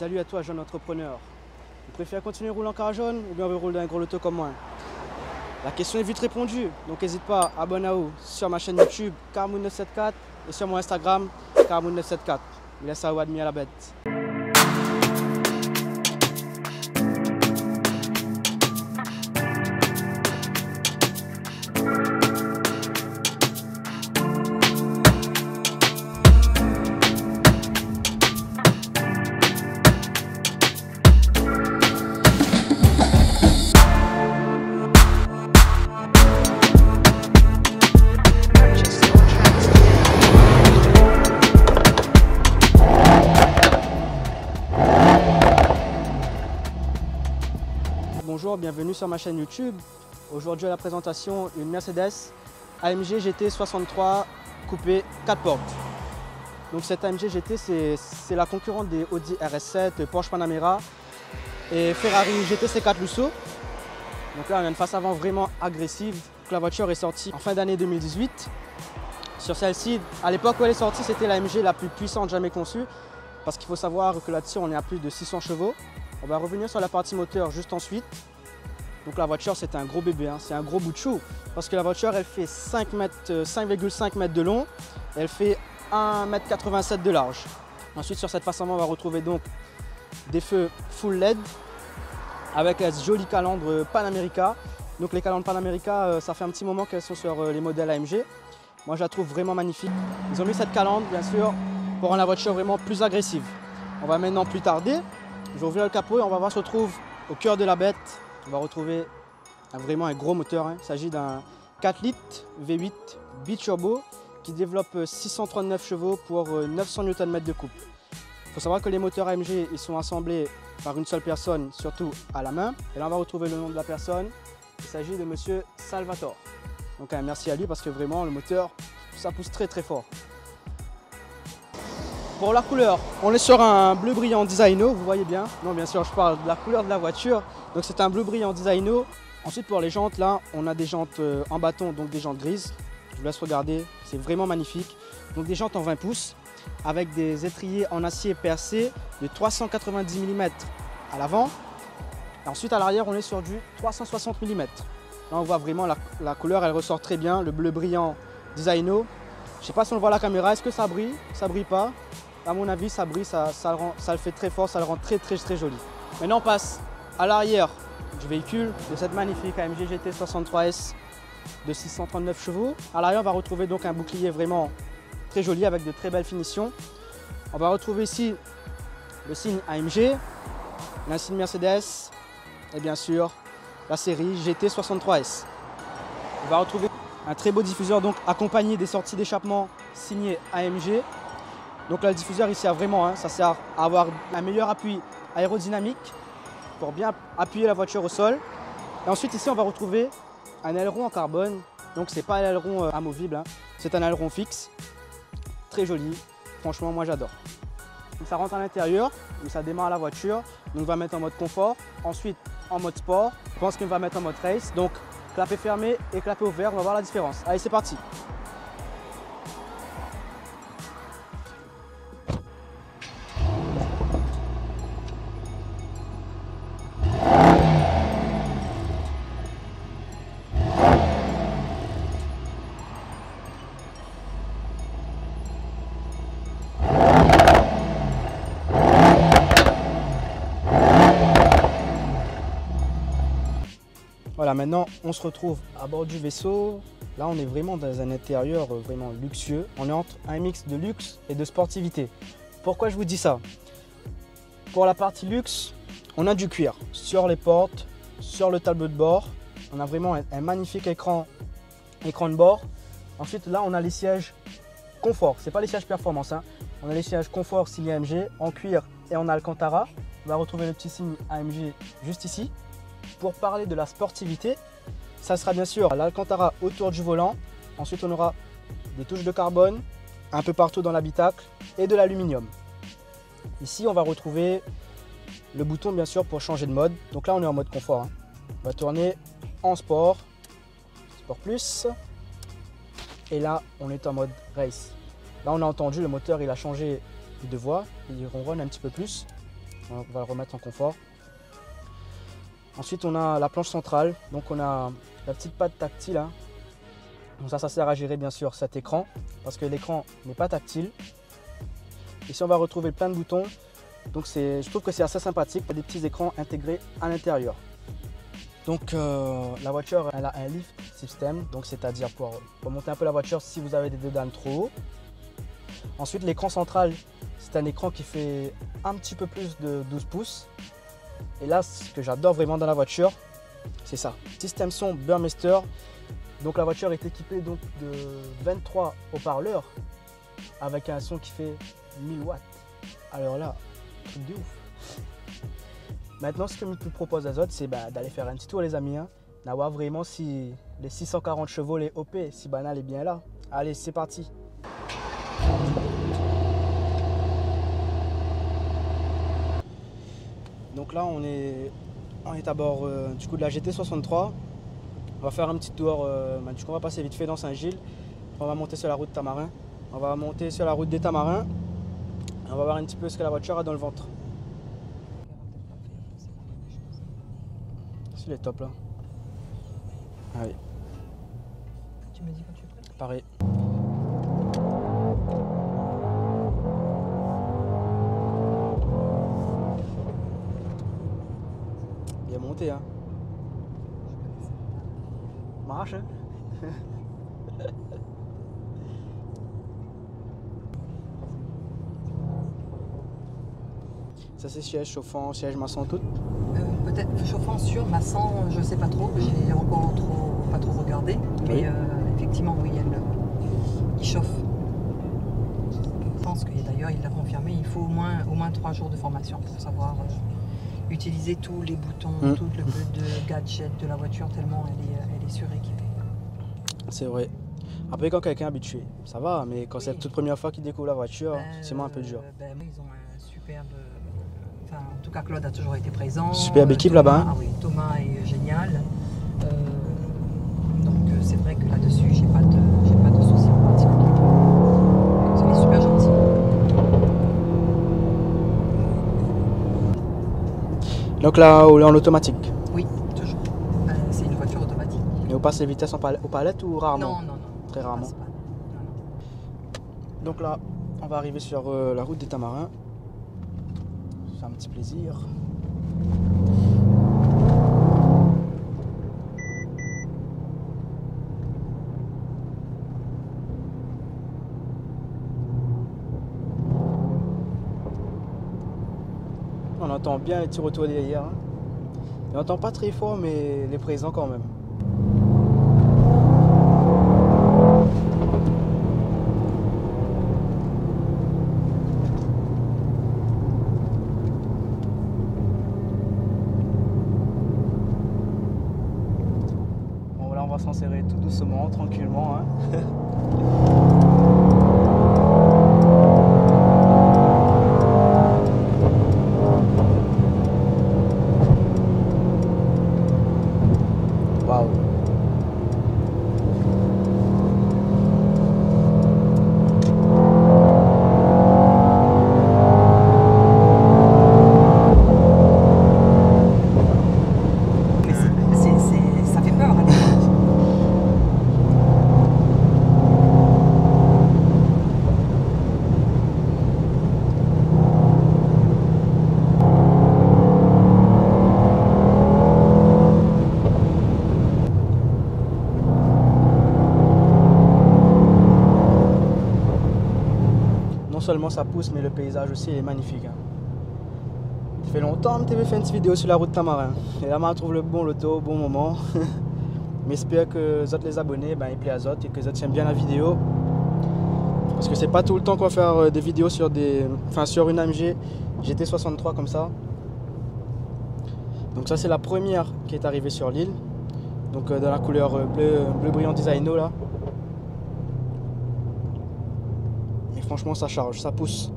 Salut à toi, jeune entrepreneur. Vous préférez continuer à rouler en car jaune ou bien vous rouler un gros loto comme moi? La question est vite répondue, donc n'hésite pas, abonne-vous sur ma chaîne YouTube Carmoon974 et sur mon Instagram Carmoon974. Il laisse à admis à la bête. Bonjour, bienvenue sur ma chaîne YouTube. Aujourd'hui à la présentation, une Mercedes AMG GT 63 coupé 4 portes. Donc cette AMG GT c'est la concurrente des Audi RS7, Porsche Panamera et Ferrari GT-C4 Lusso. Donc là on a une face avant vraiment agressive. Donc, la voiture est sortie en fin d'année 2018. Sur celle-ci, à l'époque où elle est sortie, c'était l'AMG la plus puissante jamais conçue. Parce qu'il faut savoir que là-dessus on est à plus de 600 chevaux. On va revenir sur la partie moteur juste ensuite. Donc la voiture c'est un gros bébé, hein. C'est un gros bout de chou. Parce que la voiture elle fait 5,5 mètres de long, elle fait 1,87 m de large. Ensuite sur cette face avant on va retrouver donc des feux full LED avec la jolie calandre Panamerica. Donc les calandres Panamerica, ça fait un petit moment qu'elles sont sur les modèles AMG. Moi je la trouve vraiment magnifique. Ils ont mis cette calandre bien sûr pour rendre la voiture vraiment plus agressive. On va maintenant plus tarder. Je vais ouvrir le capot et on va voir se retrouve au cœur de la bête. On va retrouver vraiment un gros moteur. Hein. Il s'agit d'un 4 litres V8 biturbo qui développe 639 chevaux pour 900 Nm de couple. Il faut savoir que les moteurs AMG ils sont assemblés par une seule personne, surtout à la main. Et là on va retrouver le nom de la personne. Il s'agit de Monsieur Salvatore. Donc merci à lui parce que vraiment le moteur ça pousse très très fort. Pour la couleur, on est sur un bleu brillant Designo, vous voyez bien. Non, bien sûr, je parle de la couleur de la voiture. Donc c'est un bleu brillant Designo. Ensuite pour les jantes, là, on a des jantes en bâton, donc des jantes grises. Je vous laisse regarder, c'est vraiment magnifique. Donc des jantes en 20 pouces avec des étriers en acier percé de 390 mm à l'avant. Ensuite à l'arrière, on est sur du 360 mm. Là on voit vraiment la couleur, elle ressort très bien, le bleu brillant Designo. Je ne sais pas si on le voit à la caméra, est-ce que ça brille? Ça brille pas? À mon avis, ça brille, ça le fait très fort, ça le rend très joli. Maintenant, on passe à l'arrière du véhicule de cette magnifique AMG GT 63S de 639 chevaux. À l'arrière, on va retrouver donc un bouclier vraiment très joli avec de très belles finitions. On va retrouver ici le signe AMG, l'insigne Mercedes et bien sûr la série GT 63S. On va retrouver un très beau diffuseur donc accompagné des sorties d'échappement signées AMG. Donc là, le diffuseur il sert vraiment, ça sert à avoir un meilleur appui aérodynamique pour bien appuyer la voiture au sol. Et ensuite ici on va retrouver un aileron en carbone. Donc c'est pas un aileron amovible, c'est un aileron fixe. Très joli, franchement moi j'adore. Ça rentre à l'intérieur, ça démarre la voiture. Donc on va mettre en mode confort, ensuite en mode sport. Je pense qu'on va mettre en mode race. Donc clapet fermé et clapet ouvert, on va voir la différence. Allez c'est parti. Voilà, maintenant on se retrouve à bord du vaisseau. Là on est vraiment dans un intérieur vraiment luxueux. On est entre un mix de luxe et de sportivité. Pourquoi je vous dis ça? Pour la partie luxe, on a du cuir sur les portes, sur le tableau de bord. On a vraiment un magnifique écran de bord. Ensuite là on a les sièges confort. C'est pas les sièges performance. On a les sièges confort signé AMG en cuir et en Alcantara. On va retrouver le petit signe AMG juste ici. Pour parler de la sportivité, ça sera bien sûr l'Alcantara autour du volant. Ensuite, on aura des touches de carbone un peu partout dans l'habitacle et de l'aluminium. Ici, on va retrouver le bouton bien sûr pour changer de mode. Donc là, on est en mode confort. On va tourner en sport, sport plus. Et là, on est en mode race. Là, on a entendu le moteur, il a changé de voix. Il ronronne un petit peu plus. On va le remettre en confort. Ensuite, on a la planche centrale. Donc, on a la petite patte tactile. Hein. Donc ça sert à gérer bien sûr cet écran parce que l'écran n'est pas tactile. Ici, on va retrouver plein de boutons. Donc, je trouve que c'est assez sympathique. Il y a des petits écrans intégrés à l'intérieur. Donc, la voiture, elle a un lift system. Donc, c'est-à-dire pour monter un peu la voiture si vous avez des deux dalles trop haut. Ensuite, l'écran central, c'est un écran qui fait un petit peu plus de 12 pouces. Et là, ce que j'adore vraiment dans la voiture, c'est ça. Système son Burmester. Donc la voiture est équipée donc de 23 haut-parleurs avec un son qui fait 1000 watts. Alors là, truc de ouf. Maintenant, ce que je vous propose à autres, c'est d'aller faire un petit tour les amis. Hein, d'avoir vraiment si les 640 chevaux, les OP, si Banal est bien là. Allez, c'est parti. Donc là, on est à bord du coup de la GT63. On va faire un petit tour, du coup on va passer vite fait dans Saint-Gilles. On va monter sur la route Tamarin. On va monter sur la route des Tamarins. Et on va voir un petit peu ce que la voiture a dans le ventre. C'est les top là. Allez. Tu me dis quand tu es prêt. Pareil. Bien monté hein. Marche hein. Ça c'est siège chauffant, siège maçon tout. Peut-être chauffant sur, maçon, je sais pas trop, j'ai encore pas trop regardé, mais oui. Effectivement oui, il chauffe. Je pense que d'ailleurs il l'a confirmé, il faut au moins 3 jours de formation pour savoir utiliser tous les boutons, tout le peu de gadgets de la voiture tellement elle est suréquipée. C'est vrai. Après quand quelqu'un est habitué, ça va, mais quand c'est la toute première fois qu'il découvre la voiture, c'est un peu dur. Ils ont un superbe... Enfin, en tout cas, Claude a toujours été présent. Superbe équipe là-bas. Hein. Ah oui, Thomas est génial. Donc c'est vrai que là-dessus, j'ai pas de soucis en particulier. Vous êtes super gentil. Donc là, on est en automatique. Oui, toujours. C'est une voiture automatique. Et on passe les vitesses aux palettes ou rarement? Non. Très rarement. Non. Donc là, on va arriver sur la route des Tamarins. C'est un petit plaisir. On entend bien les petits retours derrière. Hein. On n'entend pas très fort, mais les présents quand même. On va s'en serrer tout doucement, tranquillement. Hein. Waouh. Ça fait peur. Hein. Non seulement ça pousse, mais le paysage aussi est magnifique. Hein. Ça fait longtemps que tu fait une petite vidéo sur la route Tamarin. Et là, je trouve le bon loto, au bon moment. Mais j'espère que les autres les abonnés, ils plaisent à les autres et que les autres aiment bien la vidéo. Parce que c'est pas tout le temps qu'on va faire des vidéos sur sur une AMG GT63 comme ça. Donc ça c'est la première qui est arrivée sur l'île. Donc dans la couleur bleu brillant designo là. Et franchement ça charge, ça pousse.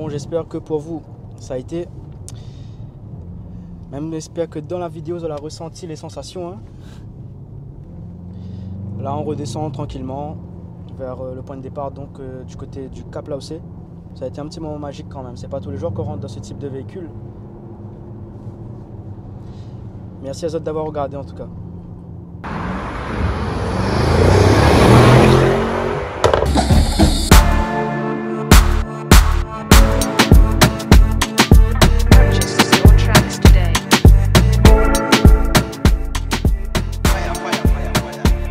bon, j'espère que pour vous, ça a été. Même j'espère que dans la vidéo, vous avez ressenti les sensations. Hein. Là, on redescend tranquillement vers le point de départ, donc du côté du Cap Laossé. Ça a été un petit moment magique quand même. C'est pas tous les jours qu'on rentre dans ce type de véhicule. Merci à vous d'avoir regardé en tout cas.